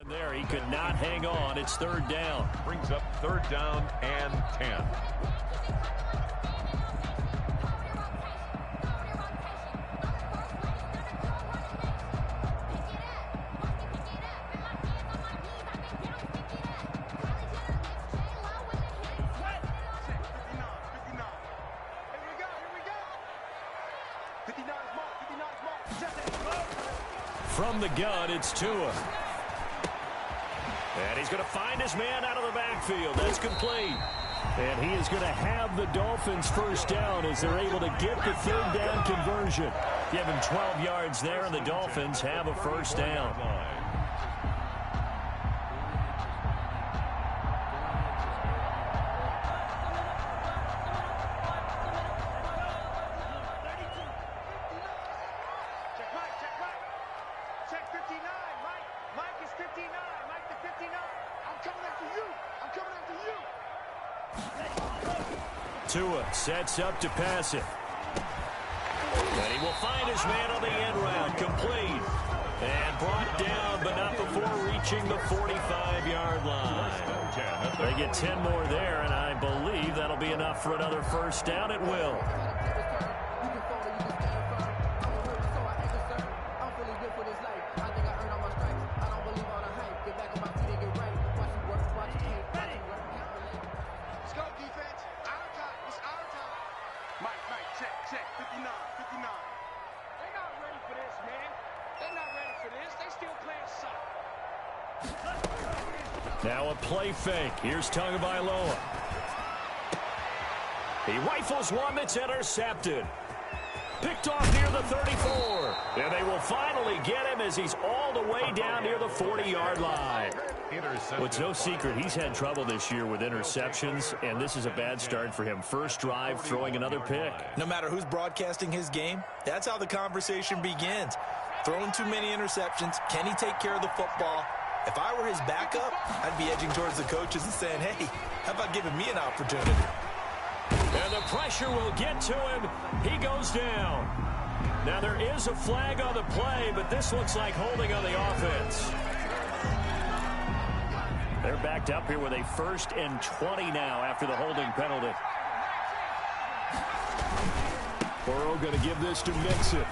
There, he could not hang on. It's third down. Brings up third down and 10. From the gun, it's Tua. And he's going to find his man out of the backfield. That's complete. And he is going to have the Dolphins first down as they're able to get the third down conversion. Give him 12 yards there, and the Dolphins have a first down. Tua sets up to pass it. And he will find his man on the end round, complete. And brought down, but not before reaching the 45-yard line. They get 10 more there, and I believe that'll be enough for another first down. It will. Now a play fake. Here's Tagovailoa. He rifles one that's intercepted. Picked off near the 34. And they will finally get him as he's all the way down near the 40-yard line. Well, it's no secret he's had trouble this year with interceptions, and this is a bad start for him. First drive, throwing another pick. No matter who's broadcasting his game, that's how the conversation begins. Throwing too many interceptions. Can he take care of the football? If I were his backup, I'd be edging towards the coaches and saying, hey, how about giving me an opportunity? And the pressure will get to him. He goes down. Now there is a flag on the play, but this looks like holding on the offense. They're backed up here with a 1st and 20 now after the holding penalty. Burrow going to give this to Mixon.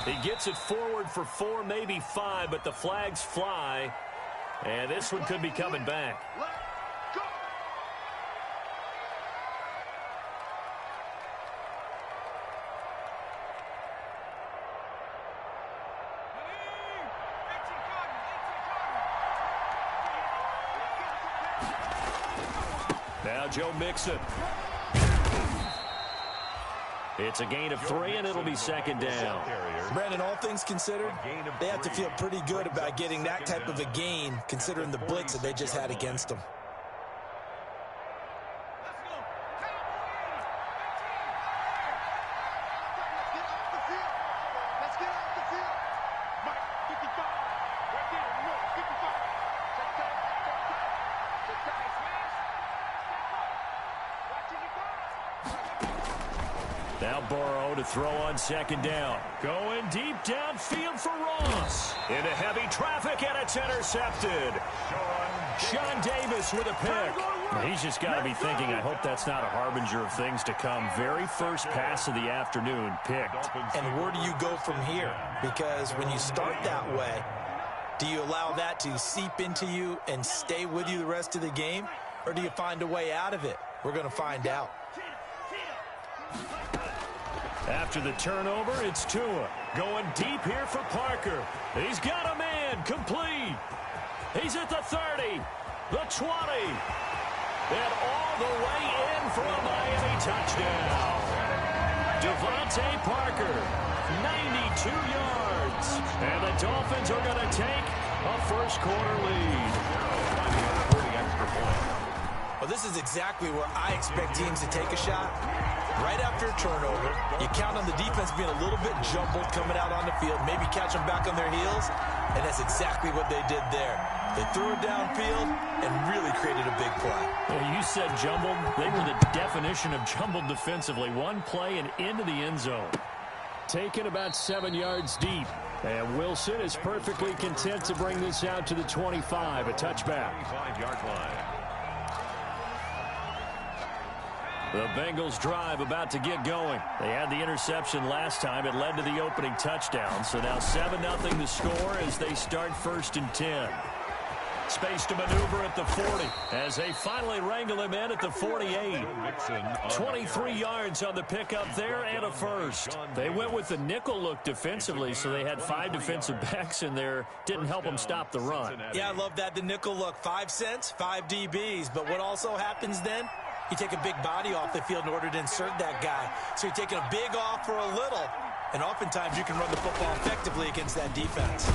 He gets it forward for 4, maybe 5, but the flags fly. And this one could be coming back. Now Joe Mixon. It's a gain of 3, and it'll be second down. Brandon, all things considered, they have to feel pretty good about getting that type of a gain, considering the blitz that they just had against them. Now Burrow to throw on second down. Going deep downfield for Ross. Into heavy traffic, and it's intercepted. Sean Davis with a pick. He's just got to be thinking, I hope that's not a harbinger of things to come. Very first pass of the afternoon picked. And where do you go from here? Because when you start that way, do you allow that to seep into you and stay with you the rest of the game? Or do you find a way out of it? We're going to find out. After the turnover, it's Tua. Going deep here for Parker. He's got a man, complete. He's at the 30, the 20, and all the way in for a Miami touchdown. Devontae Parker, 92 yards. And the Dolphins are going to take a first-quarter lead. Well, this is exactly where I expect teams to take a shot. Right after a turnover, you count on the defense being a little bit jumbled coming out on the field, maybe catch them back on their heels, and that's exactly what they did there. They threw it downfield and really created a big play. Well, you said jumbled. They were the definition of jumbled defensively. One play and into the end zone. Taken about 7 yards deep. And Wilson is perfectly content to bring this out to the 25, a touchback. 25-yard line. The Bengals drive about to get going. They had the interception last time. It led to the opening touchdown. So now 7-0 the score as they start 1st and 10. Space to maneuver at the 40 as they finally wrangle him in at the 48. 23 yards on the pickup there and a first. They went with the nickel look defensively, so they had 5 defensive backs in there. Didn't help them stop the run. Yeah, I love that, the nickel look. 5 cents, 5 DBs. But what also happens then? You take a big body off the field in order to insert that guy. So you're taking a big off for a little. And oftentimes you can run the football effectively against that defense.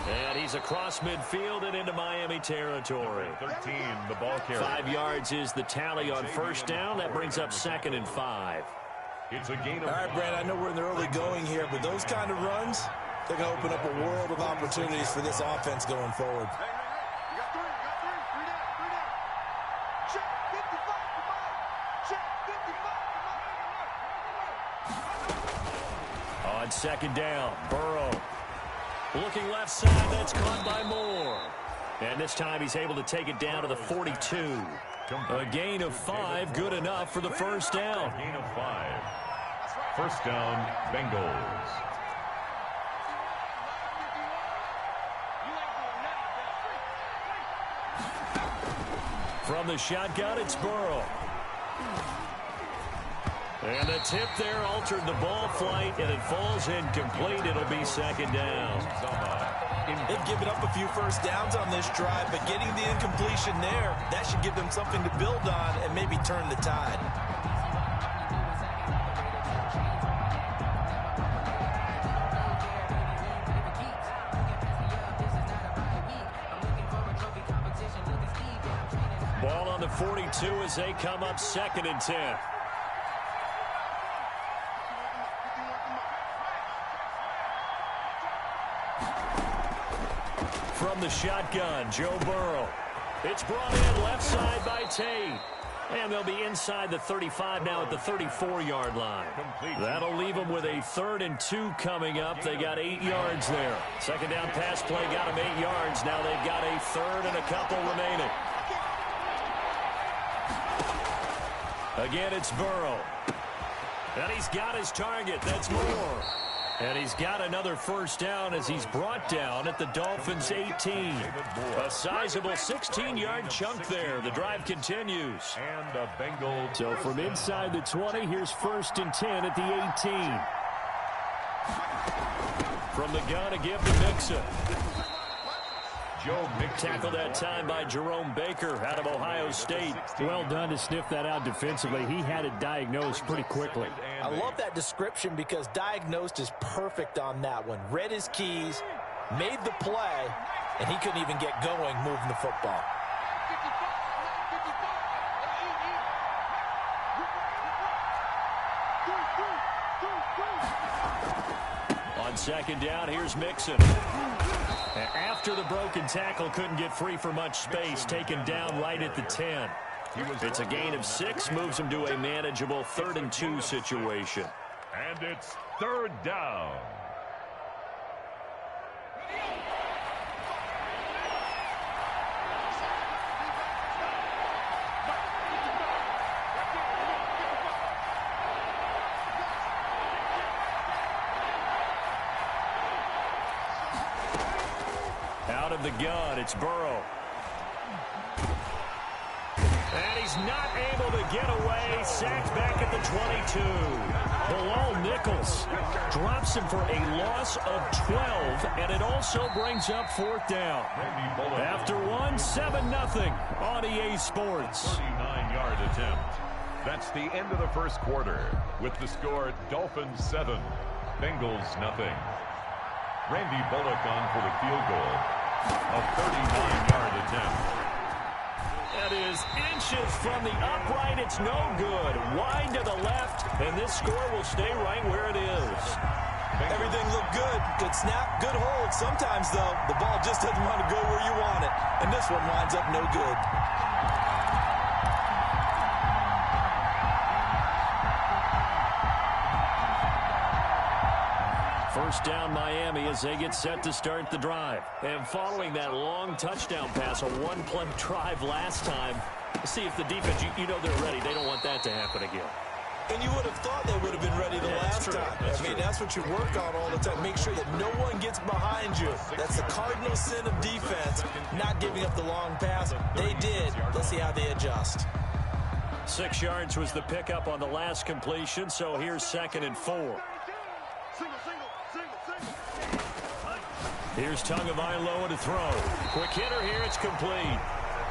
And he's across midfield and into Miami territory. 13, the ball carrier. 5 yards is the tally on first down. That brings up 2nd and 5. It's a gain of All right, Brad, I know we're in the early going here, but those kind of runs, they're going to open up a world of opportunities for this offense going forward. On 2nd down, Burrow. Looking left side, that's caught by Moore. And this time he's able to take it down to the 42. A gain of 5, good enough for the first down. Gain of 5. First down, Bengals. From the shotgun, it's Burrow. And the tip there altered the ball flight, and it falls incomplete. It'll be 2nd down. They've given up a few first downs on this drive, but getting the incompletion there, that should give them something to build on and maybe turn the tide. Ball on the 42 as they come up 2nd and 10. From the shotgun, Joe Burrow. It's brought in left side by Tate. And they'll be inside the 35 now at the 34-yard line. That'll leave them with a 3rd and 2 coming up. They got 8 yards there. 2nd down pass play got them 8 yards. Now they've got a 3rd and a couple remaining. Again, it's Burrow. And he's got his target. That's Moore. And he's got another first down as he's brought down at the Dolphins' 18. A sizable 16-yard chunk there. The drive continues. And a Bengal. So from inside the 20, here's 1st and 10 at the 18. From the gun, a give to Mixon. Joe Mixon. Tackled that time by Jerome Baker out of Ohio State. Well done to sniff that out defensively. He had it diagnosed pretty quickly. I love that description because diagnosed is perfect on that one. Read his keys, made the play, and he couldn't even get going moving the football. On 2nd down, here's Mixon. After the broken tackle, couldn't get free for much space, taken down right at the 10. It's a gain of 6, moves him to a manageable 3rd and 2 situation. And it's 3rd down. Out of the gun, it's Burrow. And he's not able to get away. Sacked back at the 22. Bilal Nichols drops him for a loss of 12, and it also brings up 4th down. After 7-0 on EA Sports. 39-yard attempt. That's the end of the first quarter with the score Dolphins 7, Bengals nothing. Randy Bullock on for the field goal. A 39-yard attempt. That is inches from the upright. It's no good. Wide to the left, and this score will stay right where it is. Everything looked good. Good snap, good hold. Sometimes, though, the ball just doesn't want to go where you want it. And this one winds up no good. First down Miami as they get set to start the drive. And following that long touchdown pass, a one-play drive last time, see if the defense, you know they're ready. They don't want that to happen again. And you would have thought they would have been ready the last time. That's what you work on all the time. Make sure that no one gets behind you. That's the cardinal sin of defense, not giving up the long pass. They did. Let's see how they adjust. 6 yards was the pickup on the last completion, so here's 2nd and 4. Here's Tagovailoa to throw. Quick hitter here, it's complete.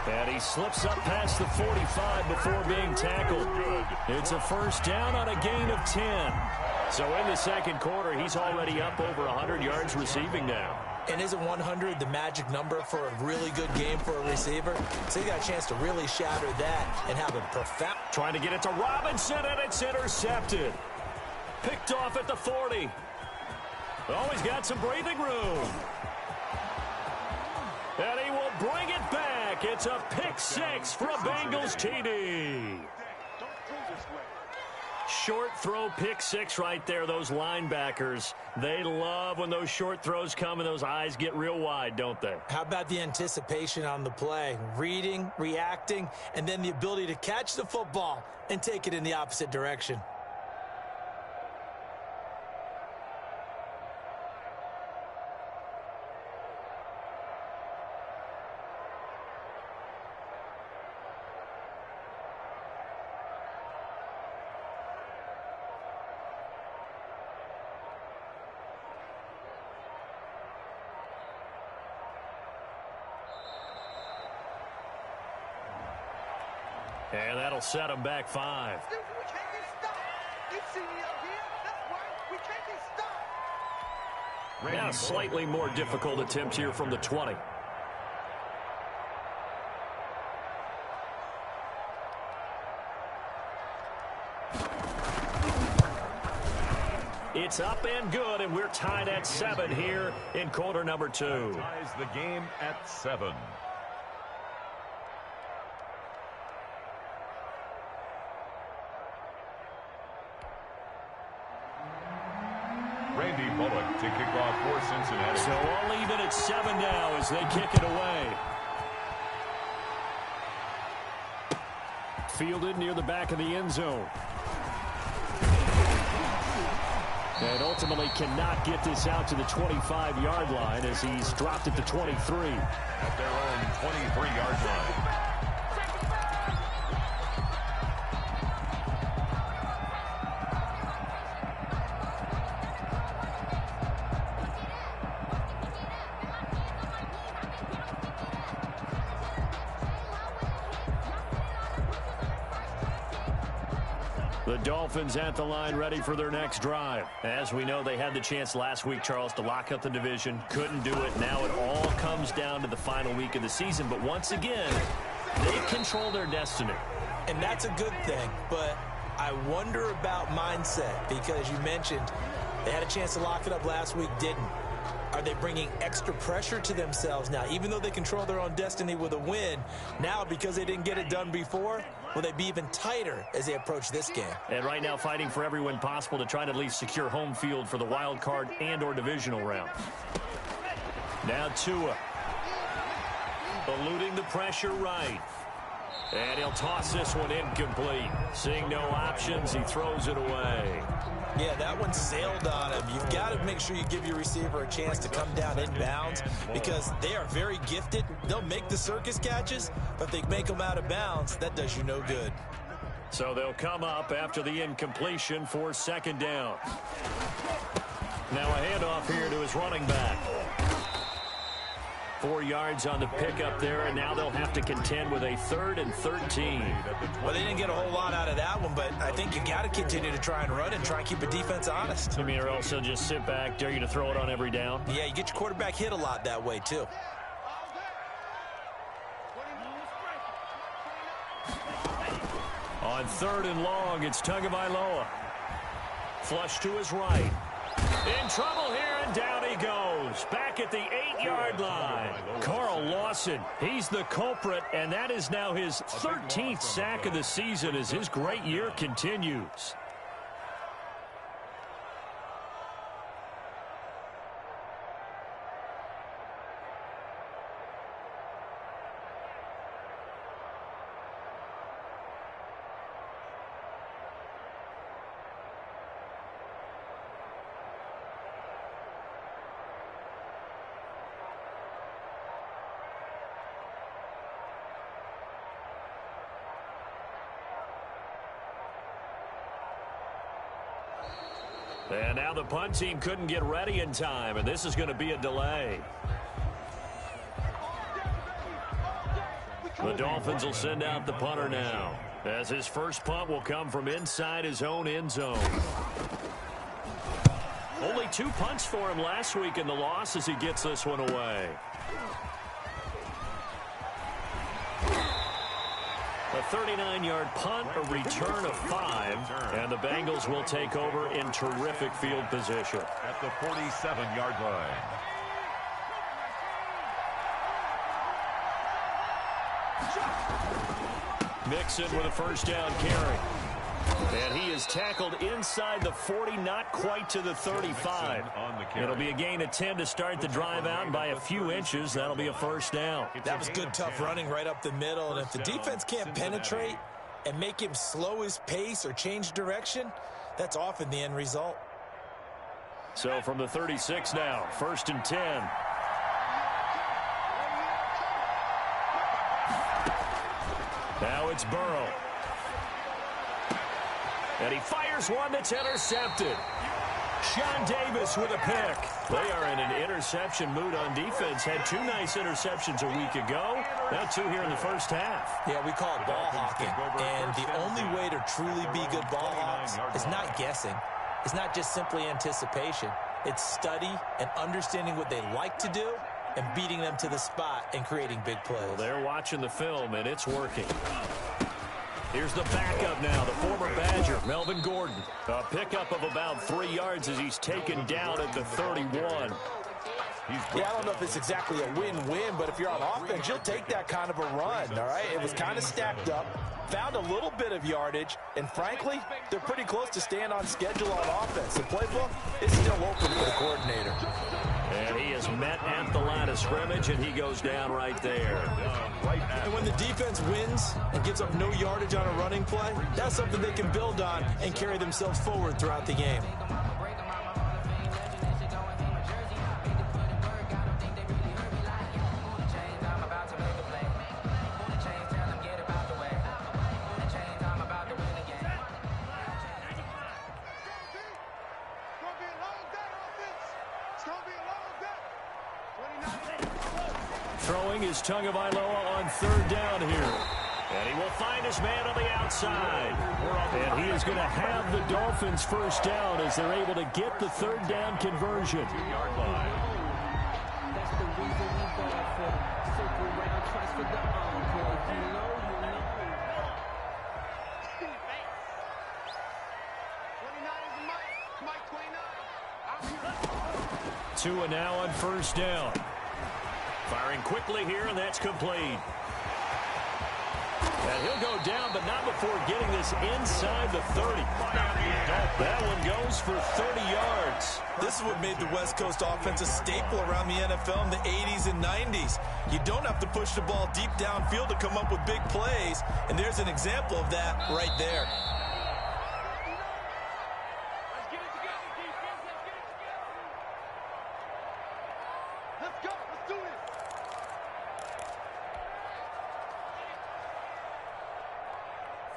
And he slips up past the 45 before being tackled. It's a first down on a gain of 10. So in the second quarter, he's already up over 100 yards receiving now. And isn't 100 the magic number for a really good game for a receiver? So he got a chance to really shatter that and have a profound... Trying to get it to Robinson, and it's intercepted. Picked off at the 40. Oh, he's got some breathing room. And he will bring it back. It's a pick 6 for a Bengals TD. Short throw pick 6 right there. Those linebackers, they love when those short throws come and those eyes get real wide, don't they? How about the anticipation on the play? Reading, reacting, and then the ability to catch the football and take it in the opposite direction. And that'll set him back 5. Now slightly more difficult attempt here from the 20. It's up and good, and we're tied at 7 here in quarter number 2. Ties the game at 7. Randy Bullock to kick off for Cincinnati. So all even at 7 now as they kick it away. Fielded near the back of the end zone. And ultimately cannot get this out to the 25-yard line as he's dropped it to 23. At their own 23-yard line. The Dolphins at the line ready for their next drive. As we know, they had the chance last week, Charles, to lock up the division. Couldn't do it. Now it all comes down to the final week of the season. But once again, they control their destiny. And that's a good thing. But I wonder about mindset because you mentioned they had a chance to lock it up last week, didn't. Are they bringing extra pressure to themselves now? Even though they control their own destiny with a win, now because they didn't get it done before, will they be even tighter as they approach this game? And right now fighting for every win possible to try to at least secure home field for the wild card and or divisional round. Now Tua. Eluding the pressure right. And he'll toss this one incomplete. Seeing no options, he throws it away. Yeah, that one sailed on him. You've got to make sure you give your receiver a chance to come down inbounds because they are very gifted. They'll make the circus catches, but if they make them out of bounds, that does you no good. So they'll come up after the incompletion for 2nd down. Now a handoff here to his running back. 4 yards on the pickup there, and now they'll have to contend with a 3rd and 13. Well, they didn't get a whole lot out of that one, but I think you got to continue to try and run and try and keep the defense honest. I mean, or also just sit back, dare you to throw it on every down. Yeah, you get your quarterback hit a lot that way, too. On 3rd and long, it's Tagovailoa. Flush to his right. In trouble here, and down he goes. Back at the 8-yard line. Carl Lawson, he's the culprit, and that is now his 13th sack of the season as his great year continues. And now the punt team couldn't get ready in time, and this is going to be a delay. The Dolphins will send out the punter now, as his first punt will come from inside his own end zone. Only 2 punts for him last week in the loss as he gets this one away. A 39-yard punt, a return of 5, and the Bengals will take over in terrific field position. At the 47-yard line. Mixon with a first down carry. And he is tackled inside the 40, not quite to the 35. It'll be a gain of 10 to start the drive out, and by a few inches, that'll be a first down. That was good, tough running right up the middle, and if the defense can't penetrate and make him slow his pace or change direction, that's often the end result. So from the 36 now, 1st and 10. Now it's Burrow. And he fires one that's intercepted. Sean Davis with a pick. They are in an interception mood on defense. Had 2 nice interceptions a week ago. Now 2 here in the first half. Yeah, we call it ball hawking. And the only way to truly be good ball hawks is not guessing. It's not just simply anticipation. It's study and understanding what they like to do and beating them to the spot and creating big plays. Well, they're watching the film, and it's working. Here's the backup now, the former Badger, Melvin Gordon. A pickup of about 3 yards as he's taken down at the 31. Yeah, I don't know if it's exactly a win-win, but if you're on offense, you'll take that kind of a run, all right? It was kind of stacked up, found a little bit of yardage, and frankly, they're pretty close to staying on schedule on offense. The playbook is still open for the coordinator. And he is met at the line of scrimmage, and he goes down right there. And when the defense wins and gives up no yardage on a running play, that's something they can build on and carry themselves forward throughout the game. Throwing is Tagovailoa on 3rd down here. And he will find his man on the outside. And he is going to have the Dolphins first down as they're able to get the 3rd down conversion. Tua now on 1st down. Firing quickly here, and that's complete. And he'll go down, but not before getting this inside the 30. That one goes for 30 yards. This is what made the West Coast offense a staple around the NFL in the 80s and 90s. You don't have to push the ball deep downfield to come up with big plays, and there's an example of that right there.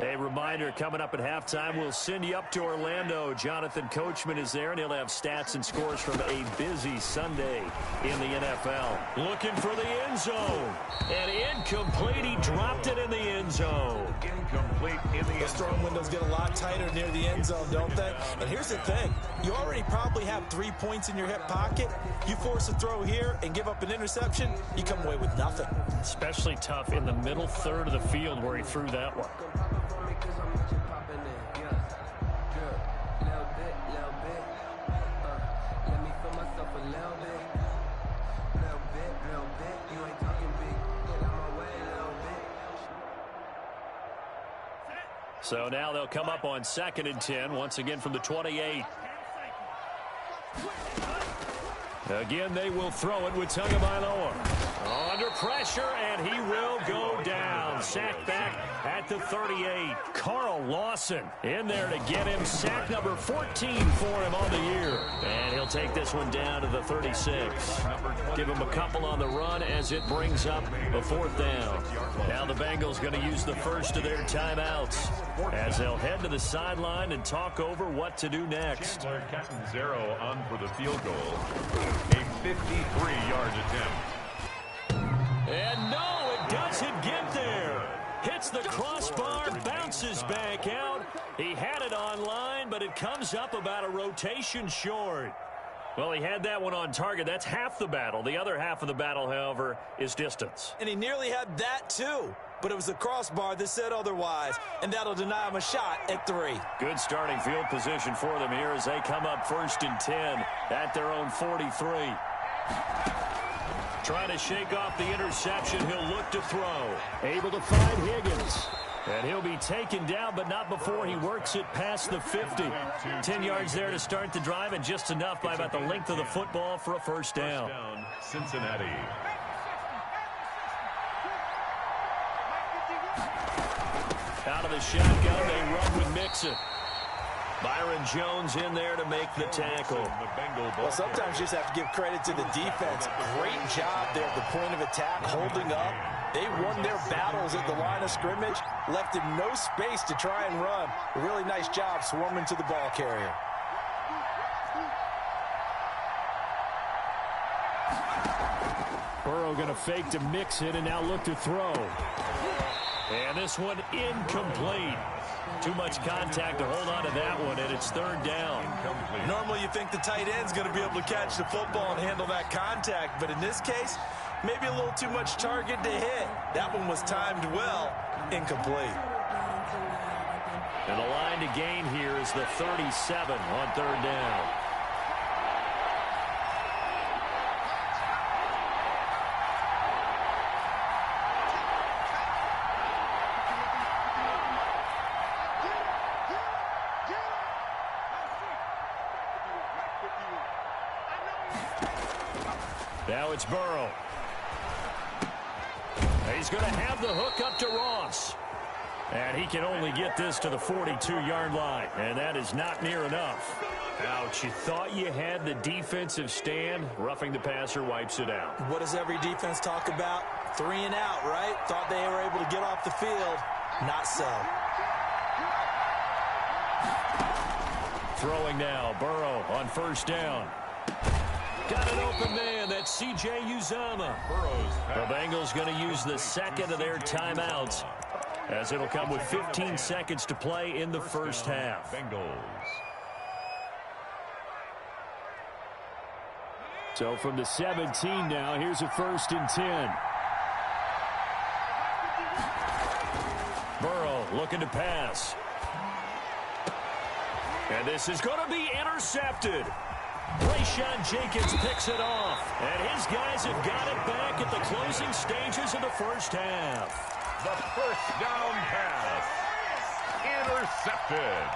A reminder, coming up at halftime, we'll send you up to Orlando. Jonathan Coachman is there, and he'll have stats and scores from a busy Sunday in the NFL. Looking for the end zone. And incomplete. He dropped it in the end zone. Incomplete in the end Those throwing windows get a lot tighter near the end zone, don't they? And here's the thing. You already probably have 3 points in your hip pocket. You force a throw here and give up an interception, you come away with nothing. Especially tough in the middle third of the field where he threw that one. So now they'll come up on 2nd and 10, once again from the 28. Again, they will throw it with Tagovailoa. Under pressure, and he will go down. and sacked back at the 38. Carl Lawson in there to get him. Sack number 14 for him on the year. And he'll take this one down to the 36. Give him a couple on the run as it brings up a 4th down. Now the Bengals going to use the first of their timeouts as they'll head to the sideline and talk over what to do next. Catanzaro on for the field goal. A 53-yard attempt. And no, it doesn't get there. Hits the crossbar, bounces back out. He had it on line, but it comes up about a rotation short. Well, he had that one on target. That's half the battle. The other half of the battle, however, is distance. And he nearly had that, too. But it was the crossbar that said otherwise, and that'll deny him a shot at 3. Good starting field position for them here as they come up 1st and 10 at their own 43. Trying to shake off the interception. He'll look to throw. Able to find Higgins. And he'll be taken down, but not before he works it past the 50. 10 yards there to start the drive, and just enough by about the length of the football for a first down. Cincinnati. Out of the shotgun, they run with Mixon. Byron Jones in there to make the tackle. Well, sometimes you just have to give credit to the defense. Great job there at the point of attack, holding up. They won their battles at the line of scrimmage, left him no space to try and run. A really nice job swarming to the ball carrier. Burrow going to fake to mix it and now look to throw. And this one incomplete. Too much contact to hold on to that one, and it's 3rd down. Normally you think the tight end's going to be able to catch the football and handle that contact, but in this case, maybe a little too much target to hit. That one was timed well, incomplete. And the line to gain here is the 37 on 3rd down. Now it's Burrow. He's going to have the hook up to Ross. And he can only get this to the 42-yard line. And that is not near enough. Ouch, you thought you had the defensive stand. Roughing the passer wipes it out. What does every defense talk about? 3 and out, right? Thought they were able to get off the field. Not so. Throwing now, Burrow on 1st down. Got an open man. That's C.J. Uzomah. The Bengals going to use the second of their timeouts, as it'll come with 15 seconds to play in the first half. So from the 17 now, here's a 1st and 10. Burrow looking to pass. And this is going to be intercepted. Rayshawn Jenkins picks it off. And his guys have got it back at the closing stages of the first half. The first down pass. Intercepted.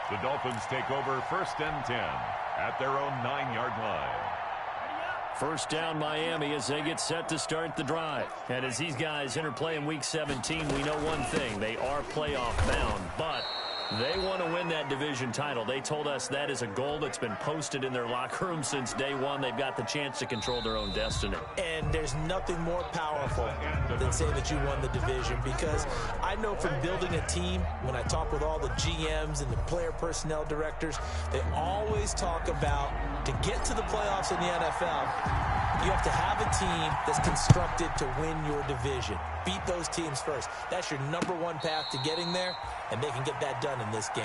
The Dolphins take over 1st and 10 at their own 9-yard line. First down Miami as they get set to start the drive. And as these guys interplay in Week 17, we know one thing. They are playoff bound, but they want to win that division title. They told us that is a goal that's been posted in their locker room since day one. They've got the chance to control their own destiny. And there's nothing more powerful than saying that you won the division, because I know from building a team, when I talk with all the GMs and the player personnel directors, they always talk about, to get to the playoffs in the NFL, you have to have a team that's constructed to win your division. Beat those teams first. That's your #1 path to getting there, and they can get that done in this game.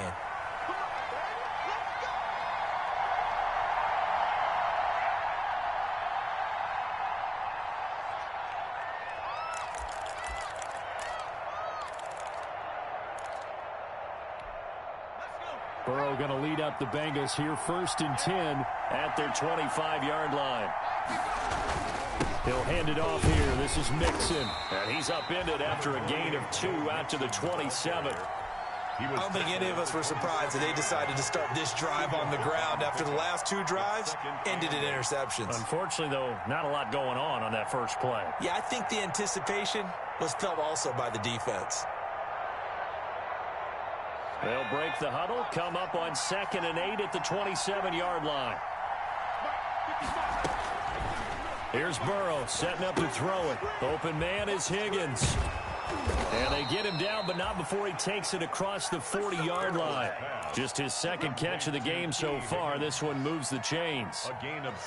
Burrow going to lead up the Bengals here, 1st and 10 at their 25-yard line. He'll hand it off here. This is Mixon. And he's upended after a gain of 2 out to the 27. I don't think any of us were surprised that they decided to start this drive on the ground after the last two drives ended in interceptions. Unfortunately, though, not a lot going on that first play. Yeah, I think the anticipation was felt also by the defense. They'll break the huddle, come up on 2nd and 8 at the 27-yard line. Here's Burrow setting up to throw it. Open man is Higgins. And they get him down, but not before he takes it across the 40-yard line. Just his second catch of the game so far. This one moves the chains.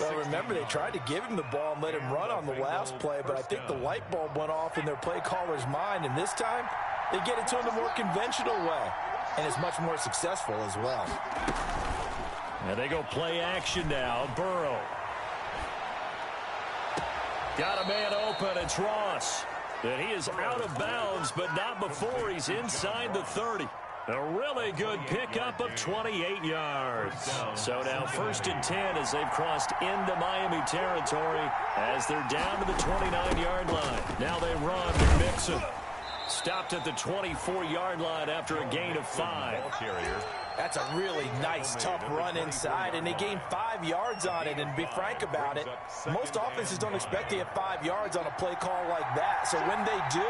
Well, remember, they tried to give him the ball and let him run on the last play, but I think the light bulb went off in their play caller's mind, and this time they get it to him the more conventional way. And it's much more successful as well. And they go play action now. Burrow. Got a man open. It's Ross. And he is out of bounds, but not before he's inside the 30. A really good pickup of 28 yards. So now 1st and 10 as they've crossed into Miami territory as they're down to the 29-yard line. Now they run to Mixon. Stopped at the 24-yard line after a gain of 5. That's a really nice, tough run inside, and they gained 5 yards on it. And to be frank about it, most offenses don't expect to get 5 yards on a play call like that. So when they do,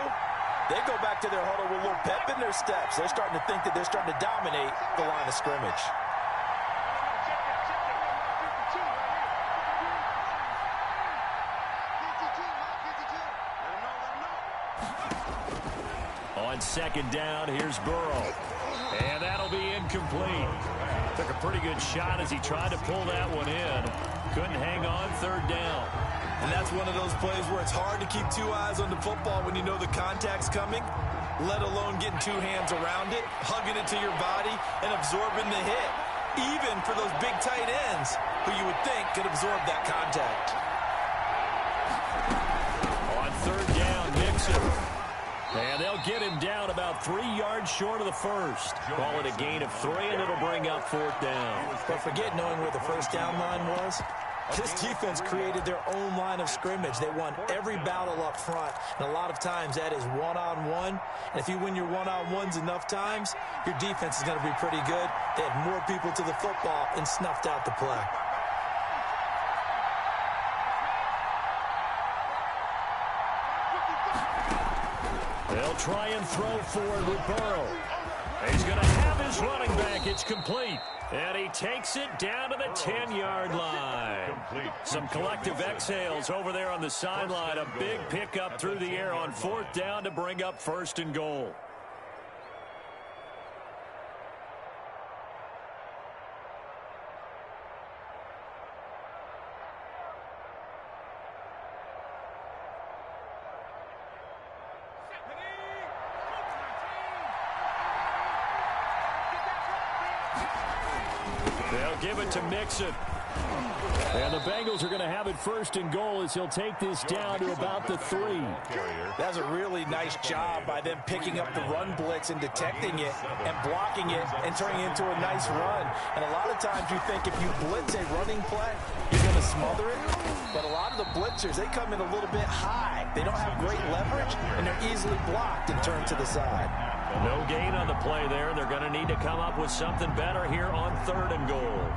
they go back to their huddle with a little pep in their steps. They're starting to think that they're starting to dominate the line of scrimmage. On 2nd down, here's Burrow. And that'll be incomplete. Took a pretty good shot as he tried to pull that one in. Couldn't hang on 3rd down. And that's one of those plays where it's hard to keep 2 eyes on the football when you know the contact's coming, let alone getting 2 hands around it, hugging it to your body, and absorbing the hit. Even for those big tight ends who you would think could absorb that contact. On 3rd down, Mixon. And they'll get him down about 3 yards short of the first. Call it a gain of 3, and it'll bring up 4th down. But forget knowing where the first down line was. This defense created their own line of scrimmage. They won every battle up front, and a lot of times that is one-on-one. And if you win your one-on-ones enough times, your defense is going to be pretty good. They had more people to the football and snuffed out the play. They'll try and throw forward with Burrow. He's going to have his running back. It's complete. And he takes it down to the 10-yard line. Some collective exhales over there on the sideline. A big pickup through the air on 4th down to bring up 1st and goal. They'll give it to Mixon. And the Bengals are going to have it 1st and goal as he'll take this down to about the 3. That's a really nice job by them picking up the run blitz and detecting it and blocking it and turning it into a nice run. And a lot of times you think if you blitz a running play, you're going to smother it. But a lot of the blitzers, they come in a little bit high. They don't have great leverage, and they're easily blocked and turned to the side. No gain on the play there. They're going to need to come up with something better here on 3rd and goal.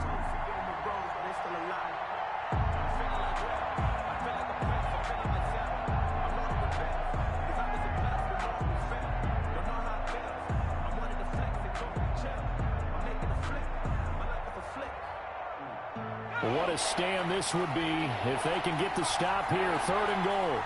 What a stand this would be if they can get the stop here. 3rd and goal.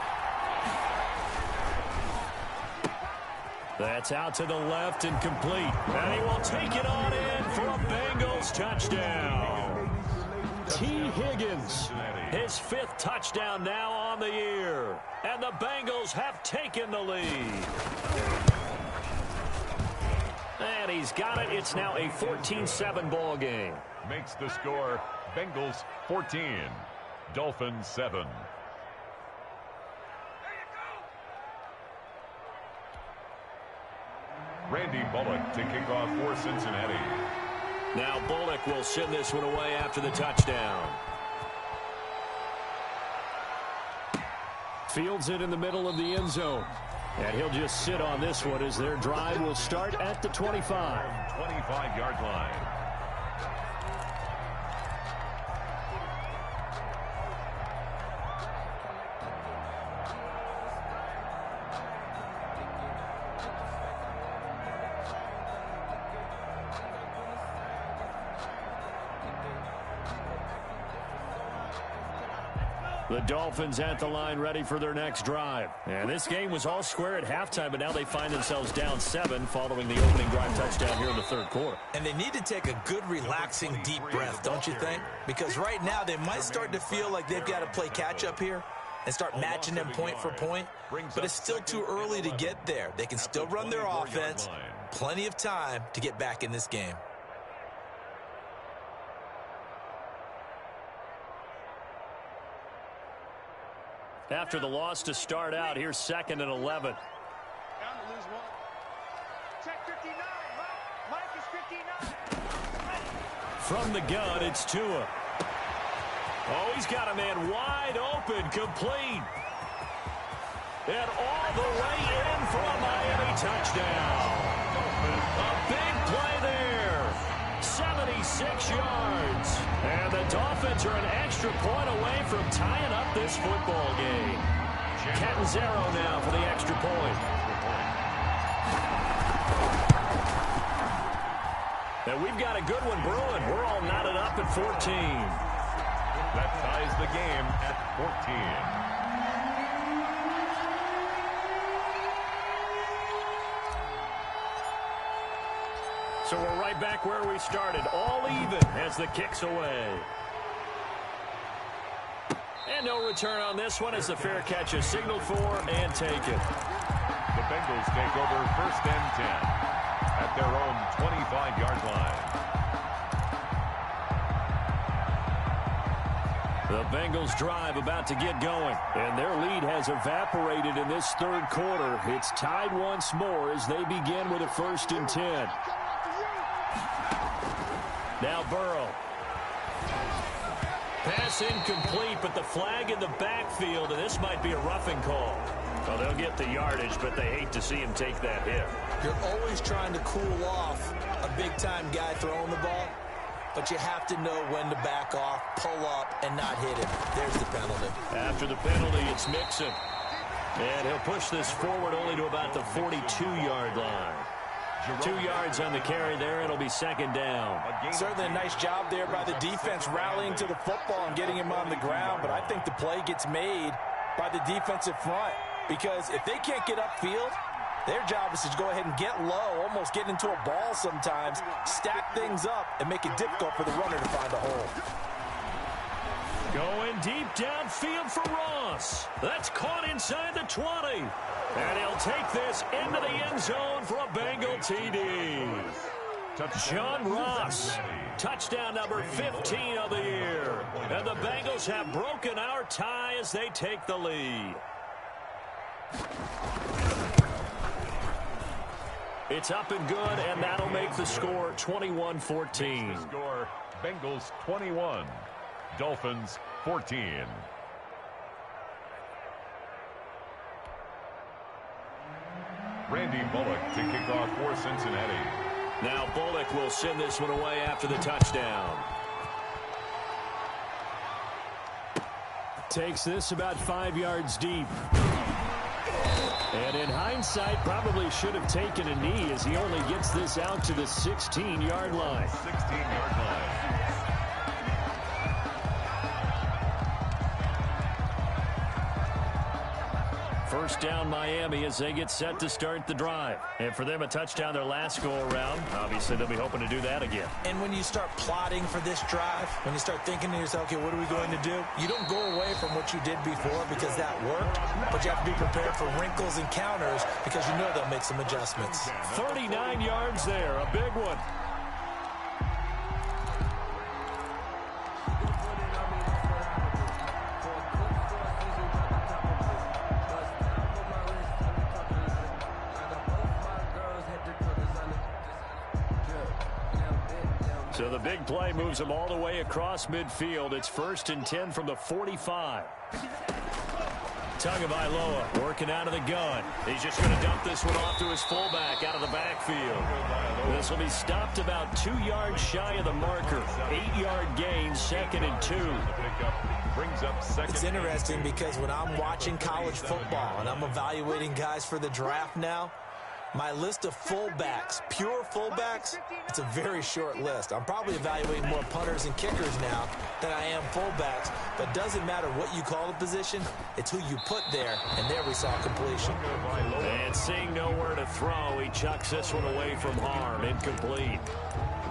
That's out to the left and complete. And he will take it on in for a Bengals touchdown. T. Higgins, his 5th touchdown now on the year. And the Bengals have taken the lead. And he's got it. It's now a 14-7 ball game. Makes the score Bengals 14, Dolphins 7. Randy Bullock to kick off for Cincinnati. Now Bullock will send this one away after the touchdown. Fields it in the middle of the end zone. And he'll just sit on this one as their drive will start at the 25. 25-yard line. The Dolphins at the line ready for their next drive. And this game was all square at halftime, but now they find themselves down 7 following the opening drive touchdown here in the third quarter. And they need to take a good, relaxing, deep breath, don't you think? Because right now they might start to feel like they've got to play catch-up here and start matching them point for point. But it's still too early to get there. They can still run their offense. Plenty of time to get back in this game. After the loss to start out, here's 2nd and 11. Check 59. Mike is 59. From the gun, it's Tua. Oh, he's got a man wide open, complete. And all the way in for a Miami touchdown. A big play there. 76 yards. And the Dolphins are an extra point away from tying up this football game. Catanzaro now for the extra point. And we've got a good one brewing. We're all knotted up at 14. That ties the game at 14. So we're right back where we started, all even as the kick's away. And no return on this one as the fair catch is signaled for and taken. The Bengals take over 1st and 10 at their own 25-yard line. The Bengals drive about to get going, and their lead has evaporated in this third quarter. It's tied once more as they begin with a 1st and 10. Now Burrow. Pass incomplete, but the flag in the backfield, and this might be a roughing call. Well, they'll get the yardage, but they hate to see him take that hit. You're always trying to cool off a big-time guy throwing the ball, but you have to know when to back off, pull up, and not hit him. There's the penalty. After the penalty, it's Mixon. And he'll push this forward only to about the 42-yard line. 2 yards on the carry there. It'll be 2nd down. Certainly a nice job there by the defense rallying to the football and getting him on the ground. But I think the play gets made by the defensive front because if they can't get upfield, their job is to go ahead and get low, almost get into a ball sometimes, stack things up, and make it difficult for the runner to find a hole. Going deep downfield for Ross. That's caught inside the 20. And he'll take this into the end zone for a Bengal TD. John Ross, touchdown number 15 of the year. And the Bengals have broken our tie as they take the lead. It's up and good, and that'll make the score 21-14. The score, Bengals 21, Dolphins 14. Randy Bullock to kick off for Cincinnati. Now Bullock will send this one away after the touchdown. Takes this about 5 yards deep. And in hindsight, probably should have taken a knee as he only gets this out to the 16-yard line. 16-yard line. First down Miami as they get set to start the drive. And for them, a touchdown their last go-around. Obviously, they'll be hoping to do that again. And when you start plotting for this drive, when you start thinking to yourself, okay, what are we going to do? You don't go away from what you did before because that worked, but you have to be prepared for wrinkles and counters because you know they'll make some adjustments. 39 yards there, a big one. So the big play moves them all the way across midfield. It's 1st and 10 from the 45. Tagovailoa working out of the gun. He's just going to dump this one off to his fullback out of the backfield. This will be stopped about 2 yards shy of the marker. 8-yard gain, 2nd and 2. It's interesting because when I'm watching college football and I'm evaluating guys for the draft now, my list of fullbacks, pure fullbacks, it's a very short list. I'm probably evaluating more punters and kickers now than I am fullbacks. But it doesn't matter what you call the position, it's who you put there. And there we saw completion. And seeing nowhere to throw, he chucks this one away from harm. Incomplete.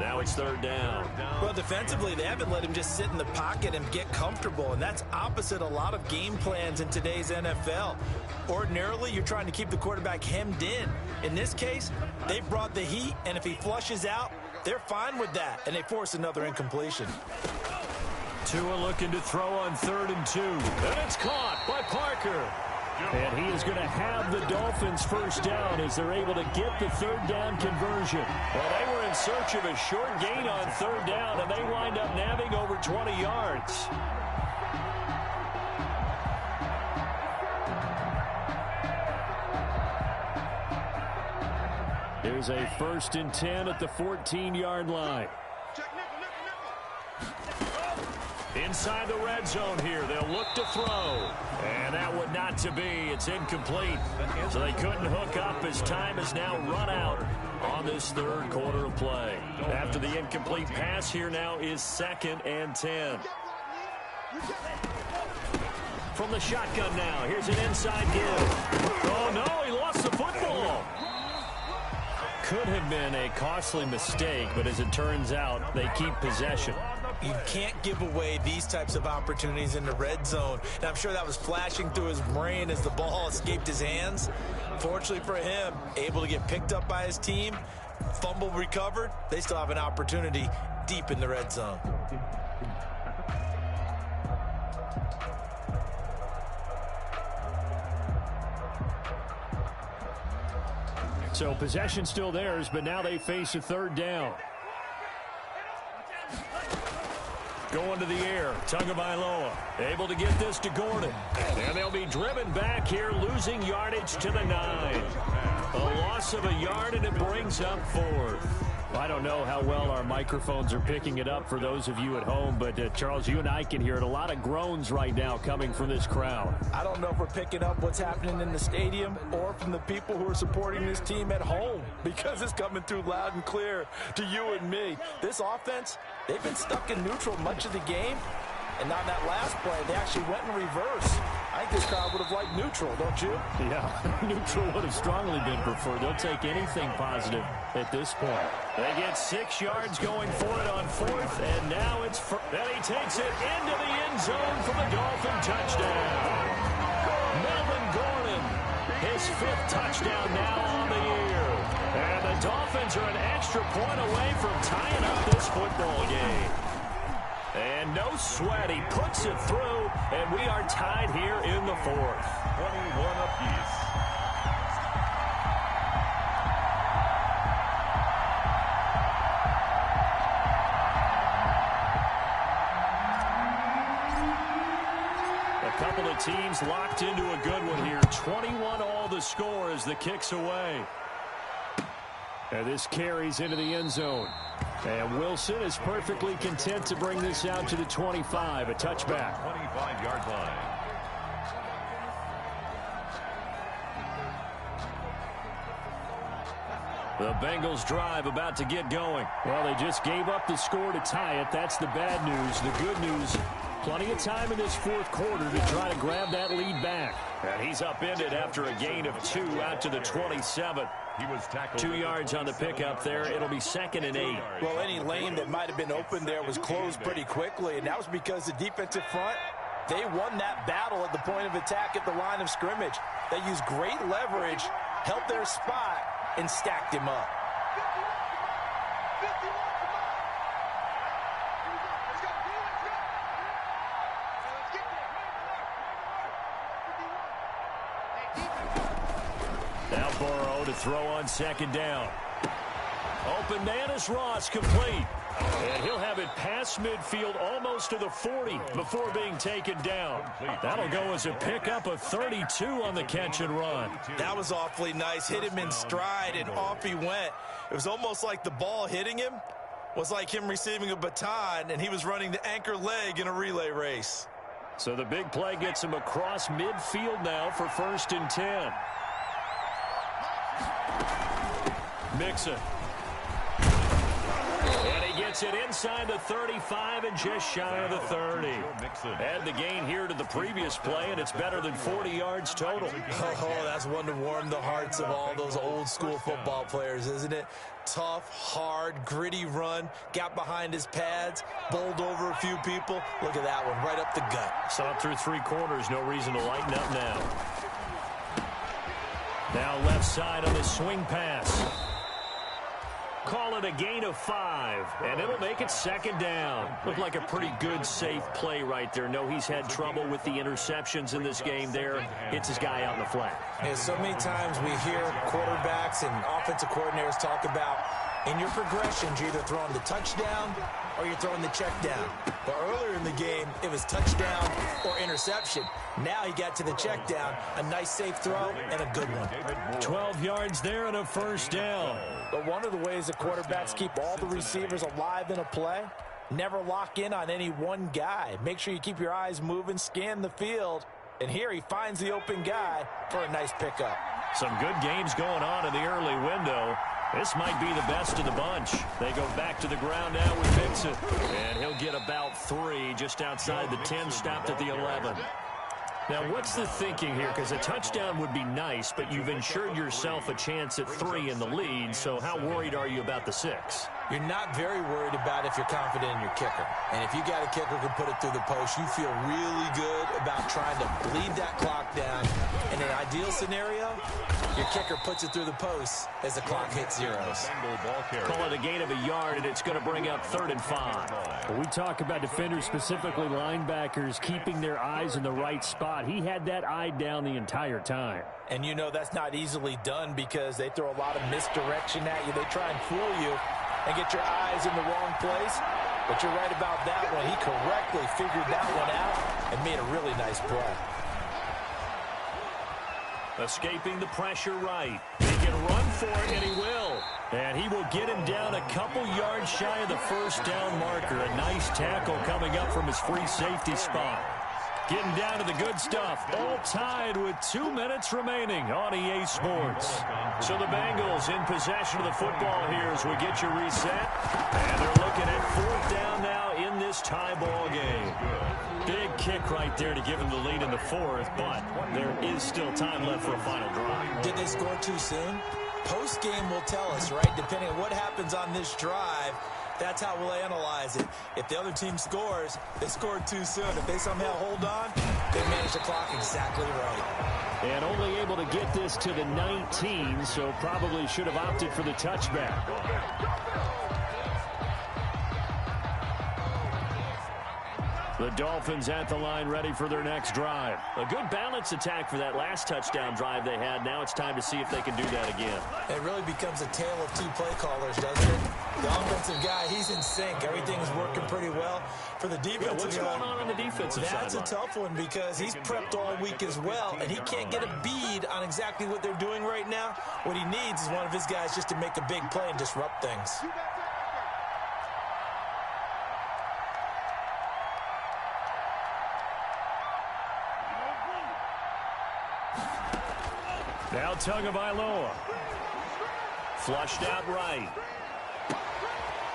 Now it's 3rd down. Well, defensively, they haven't let him just sit in the pocket and get comfortable, and that's opposite a lot of game plans in today's NFL. Ordinarily, you're trying to keep the quarterback hemmed in. In this case, they brought the heat, and if he flushes out, they're fine with that, and they force another incompletion. Tua looking to throw on 3rd and 2. And it's caught by Parker. And he is going to have the Dolphins first down as they're able to get the 3rd down conversion. Well, they were in search of a short gain on 3rd down, and they wind up nabbing over 20 yards. Here's a 1st and 10 at the 14-yard line. Inside the red zone here, they'll look to throw. And that would not to be. It's incomplete. So they couldn't hook up as time has now run out on this 3rd quarter of play. After the incomplete pass, here now is 2nd and 10. From the shotgun now, here's an inside give. Oh, no, he lost the football. Could have been a costly mistake, but as it turns out, they keep possession. You can't give away these types of opportunities in the red zone. And I'm sure that was flashing through his brain as the ball escaped his hands. Fortunately for him, able to get picked up by his team, fumble recovered. They still have an opportunity deep in the red zone. So possession still theirs, but now they face a 3rd down. Going to the air, Tagovailoa able to get this to Gordon. And they'll be driven back here, losing yardage to the 9. A loss of a yard, and it brings up 4th. I don't know how well our microphones are picking it up for those of you at home, but Charles, you and I can hear it. A lot of groans right now coming from this crowd. I don't know if we're picking up what's happening in the stadium or from the people who are supporting this team at home, because it's coming through loud and clear to you and me. This offense, they've been stuck in neutral much of the game, and on that last play, they actually went in reverse. I think this crowd would have liked neutral, don't you? Yeah, neutral would have strongly been preferred. They'll take anything positive at this point. They get 6 yards going for it on 4th, and now it's then he takes it into the end zone for the Dolphin touchdown. Melvin Gordon, his 5th touchdown now on the year. And the Dolphins are an extra point away from tying up this football game. And no sweat, he puts it through, and we are tied here in the 4th. 21 apiece. A couple of teams locked into a good one here. 21 all the score as the kick's away. And this carries into the end zone. And Wilson is perfectly content to bring this out to the 25, a touchback. 25-yard line. The Bengals drive about to get going. Well, they just gave up the score to tie it. That's the bad news. The good news, plenty of time in this 4th quarter to try to grab that lead back. And he's upended after a gain of 2 out to the 27. He was tackled 2 yards on the pickup there. It'll be 2nd and 8. Well, any lane that might have been open there was closed pretty quickly, and that was because the defensive front, they won that battle at the point of attack at the line of scrimmage. They used great leverage, held their spot, and stacked him up. Now Burrow to throw on 2nd down. Open man is Ross, complete. And he'll have it past midfield almost to the 40 before being taken down. That'll go as a pickup of 32 on the catch and run. That was awfully nice. Hit him in stride, and off he went. It was almost like the ball hitting him was like him receiving a baton, and he was running the anchor leg in a relay race. So the big play gets him across midfield now for 1st and 10. Mixon. And he gets it inside the 35 and just shy of the 30. Add the gain here to the previous play, and it's better than 40 yards total. Oh, that's one to warm the hearts of all those old school football players, isn't it? Tough, hard, gritty run, got behind his pads, bowled over a few people. Look at that one, right up the gut. Saw it through 3 quarters, no reason to lighten up now. Now left side on the swing pass. Call it a gain of 5, and it'll make it 2nd down. Looked like a pretty good, safe play right there. No, he's had trouble with the interceptions in this game there. Hits his guy out in the flat. Yeah, so many times we hear quarterbacks and offensive coordinators talk about in your progressions, you're either throwing the touchdown or you're throwing the check down. But earlier in the game, it was touchdown or interception. Now he got to the check down, a nice safe throw, and a good one. 12 yards there and a 1st down. But one of the ways the quarterbacks keep all the receivers alive in a play, never lock in on any one guy. Make sure you keep your eyes moving, scan the field. And here he finds the open guy for a nice pickup. Some good games going on in the early window. This might be the best of the bunch. They go back to the ground now with Mixon. And he'll get about 3 just outside the 10, stopped at the 11. Now, what's the thinking here? Because a touchdown would be nice, but you've ensured yourself a chance at 3 in the lead, so how worried are you about the 6? You're not very worried about if you're confident in your kicker. And if you got a kicker who can put it through the post, you feel really good about trying to bleed that clock down. In an ideal scenario, your kicker puts it through the post as the clock hits zeros. Call it a gain of 1 yard, and it's going to bring up 3rd and 5. When we talk about defenders, specifically linebackers, keeping their eyes in the right spot. He had that eye down the entire time. And you know that's not easily done because they throw a lot of misdirection at you. They try and fool you and get your eyes in the wrong place. But you're right about that one. He correctly figured that one out and made a really nice play. Escaping the pressure right. He can run for it, and he will. And he will get him down a couple yards shy of the 1st down marker. A nice tackle coming up from his free safety spot. Getting down to the good stuff. All tied with 2 minutes remaining on EA Sports. So the Bengals in possession of the football here as we get you reset. And they're looking at 4th down now in this tie ball game. Big kick right there to give him the lead in the 4th, but there is still time left for a final drive. Did they score too soon? Post-game will tell us, right? Depending on what happens on this drive, that's how we'll analyze it. If the other team scores, they scored too soon. If they somehow hold on, they manage the clock exactly right. And only able to get this to the 19, so probably should have opted for the touchback. The Dolphins at the line ready for their next drive. A good balance attack for that last touchdown drive they had. Now it's time to see if they can do that again. It really becomes a tale of 2 play callers, doesn't it? The offensive guy, he's in sync. Everything's working pretty well. For the defensive guy, what's going on the defensive side? That's a tough one because he's prepped all week as well, and he can't get a bead on exactly what they're doing right now. What he needs is one of his guys just to make a big play and disrupt things. Now Tagovailoa. Flushed out right.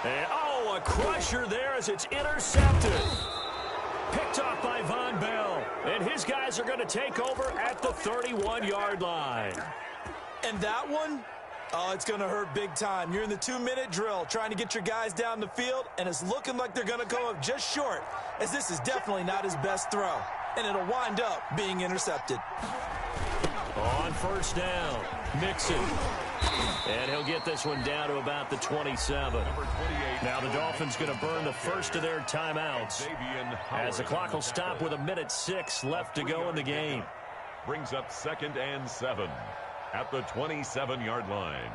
And, a crusher there as it's intercepted. Picked off by Von Bell. And his guys are going to take over at the 31-yard line. And that one, it's going to hurt big time. You're in the 2-minute drill trying to get your guys down the field, and it's looking like they're going to go up just short, as this is definitely not his best throw. And it'll wind up being intercepted. On 1st down, Mixon. And he'll get this one down to about the 27. Now the Dolphins going to burn the first of their timeouts as the clock will stop with 1:06 left to go in the game. Brings up 2nd and 7 at the 27-yard line.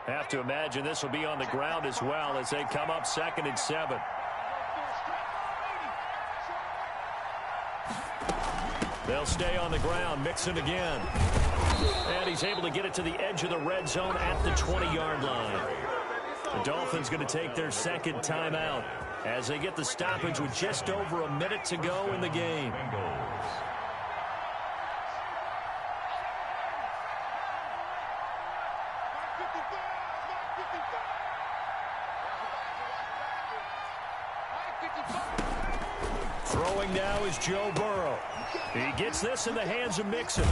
Have to imagine this will be on the ground as well as they come up 2nd and 7. They'll stay on the ground. Mixon again. And he's able to get it to the edge of the red zone at the 20-yard line. The Dolphins going to take their 2nd timeout as they get the stoppage with just over a minute to go in the game. Throwing now is Joe Burrow. He gets this in the hands of Mixon.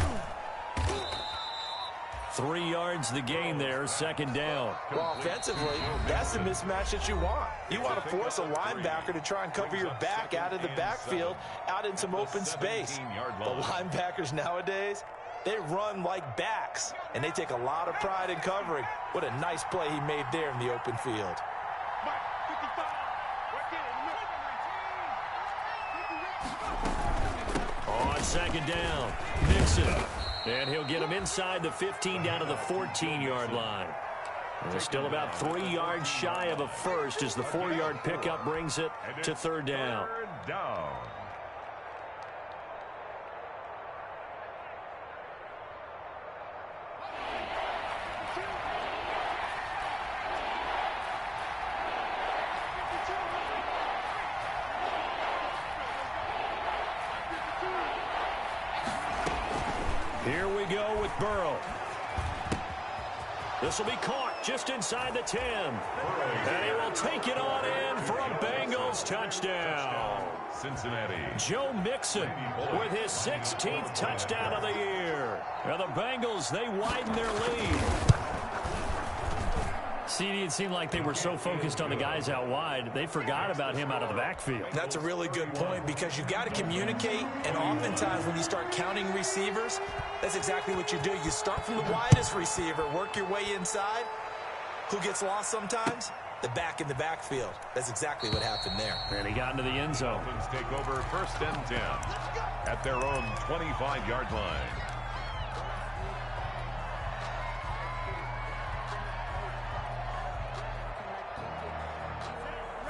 3 yards the gain there, 2nd down. Well, offensively, that's the mismatch that you want. You want to force a linebacker to try and cover your back out of the backfield, out in some open space. The linebackers nowadays, they run like backs, and they take a lot of pride in covering. What a nice play he made there in the open field. On 2nd down, Mixon. And he'll get him inside the 15 down to the 14-yard line. And they're still about 3 yards shy of a first as the 4-yard pickup brings it to 3rd down. Here we go with Burrow. This will be caught just inside the 10. And he will take it on in for a Bengals touchdown. Cincinnati. Joe Mixon with his 16th touchdown of the year. And the Bengals, they widen their lead. CD, it seemed like they were so focused on the guys out wide, they forgot about him out of the backfield. That's a really good point because you've got to communicate, and oftentimes when you start counting receivers, that's exactly what you do. You start from the widest receiver, work your way inside. Who gets lost sometimes? The back in the backfield. That's exactly what happened there. And he got into the end zone. Dolphins take over 1st and 10 at their own 25-yard line.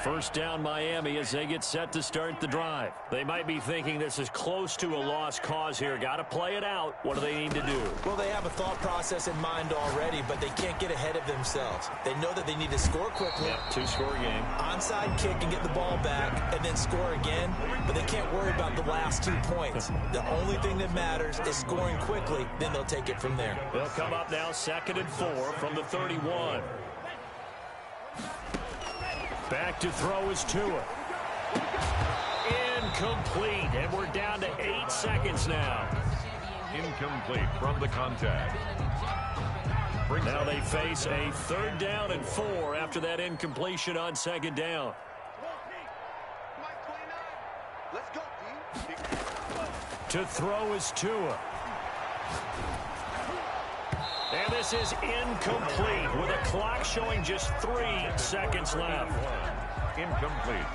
First down Miami as they get set to start the drive. They might be thinking this is close to a lost cause here. Got to play it out. What do they need to do? Well, they have a thought process in mind already, but they can't get ahead of themselves. They know that they need to score quickly. Yep, 2-score game. Onside kick and get the ball back and then score again, but they can't worry about the last 2 points. The only thing that matters is scoring quickly, then they'll take it from there. They'll come up now 2nd and 4 from the 31. Back to throw is Tua. Incomplete, and we're down to 8 seconds now. Incomplete from the contact. Now they face a 3rd down and 4 after that incompletion on 2nd down. To throw is Tua. And this is incomplete with a clock showing just 3 seconds left. Incomplete.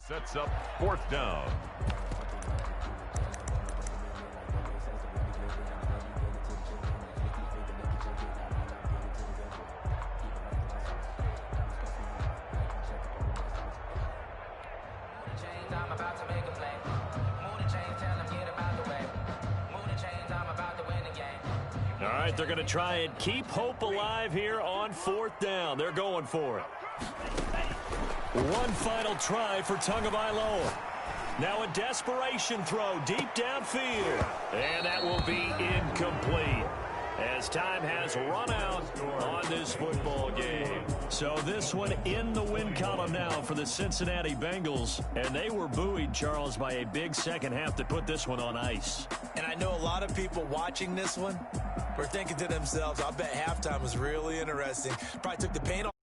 Sets up 4th down. I'm about to make a play. Move the chains, tell them get about the way. Move the chains, I'm about to win the game. All right, they're going to try and keep hope alive here on 4th down. They're going for it. One final try for Tagovailoa. Now a desperation throw deep downfield. And that will be incomplete. as time has run out on this football game. So this one in the win column now for the Cincinnati Bengals. And they were buoyed, Charles, by a big second half to put this one on ice. And I know a lot of people watching this one were thinking to themselves, I bet halftime was really interesting. Probably took the paint off.